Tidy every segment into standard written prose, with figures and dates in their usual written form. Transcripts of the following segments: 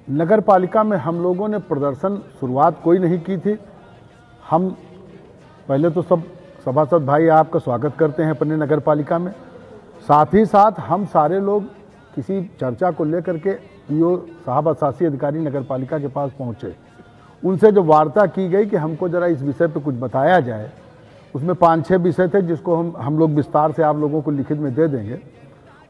नगर पालिका में हम लोगों ने प्रदर्शन शुरुआत कोई नहीं की थी। हम पहले तो सब सभासद भाई आपका स्वागत करते हैं अपने नगर पालिका में। साथ ही साथ हम सारे लोग किसी चर्चा को लेकर के ईओ साहब अशासी अधिकारी नगर पालिका के पास पहुंचे। उनसे जो वार्ता की गई कि हमको ज़रा इस विषय पे कुछ बताया जाए, उसमें 5-6 विषय थे जिसको हम लोग विस्तार से आप लोगों को लिखित में दे देंगे।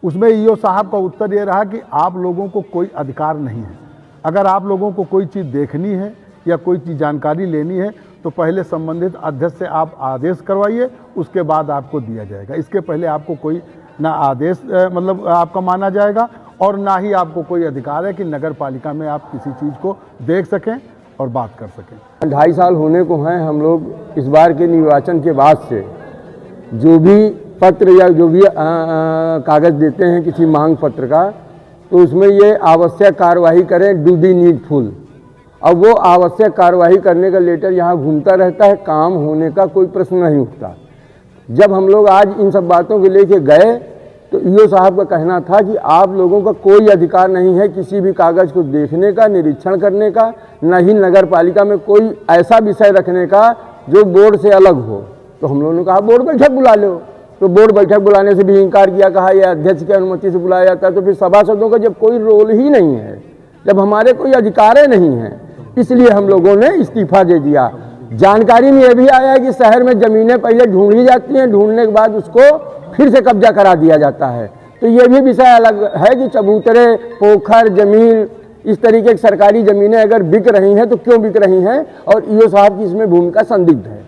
उसमें ईओ साहब का उत्तर ये रहा कि आप लोगों को कोई अधिकार नहीं है। अगर आप लोगों को कोई चीज़ देखनी है या कोई चीज़ जानकारी लेनी है तो पहले संबंधित अध्यक्ष से आप आदेश करवाइए, उसके बाद आपको दिया जाएगा। इसके पहले आपको कोई ना आदेश मतलब आपका माना जाएगा और ना ही आपको कोई अधिकार है कि नगर पालिका में आप किसी चीज़ को देख सकें और बात कर सकें। 2.5 साल होने को हैं हम लोग इस बार के निर्वाचन के बाद से जो भी पत्र या जो भी कागज़ देते हैं किसी मांग पत्र का, तो उसमें ये आवश्यक कार्यवाही करें, डू दी नीडफुल। अब वो आवश्यक कार्यवाही करने का लेटर यहाँ घूमता रहता है, काम होने का कोई प्रश्न नहीं उठता। जब हम लोग आज इन सब बातों को लेके गए तो ईओ साहब का कहना था कि आप लोगों का कोई अधिकार नहीं है किसी भी कागज़ को देखने का, निरीक्षण करने का, न ही नगर पालिका में कोई ऐसा विषय रखने का जो बोर्ड से अलग हो। तो हम लोगों ने कहा बोर्ड बैठक बुला लो, तो बोर्ड बैठक बुलाने से भी इनकार किया, कहा यह अध्यक्ष की अनुमति से बुलाया जाता है। तो फिर सभासदों का जब कोई रोल ही नहीं है, जब हमारे कोई अधिकार नहीं है, इसलिए हम लोगों ने इस्तीफा दे दिया। जानकारी में यह भी आया है कि शहर में ज़मीनें पहले ढूंढी जाती हैं, ढूंढने के बाद उसको फिर से कब्जा करा दिया जाता है। तो ये भी विषय अलग है कि चबूतरे, पोखर, जमीन, इस तरीके की सरकारी ज़मीनें अगर बिक रही हैं तो क्यों बिक रही हैं, और ईओ साहब की इसमें भूमिका संदिग्ध है।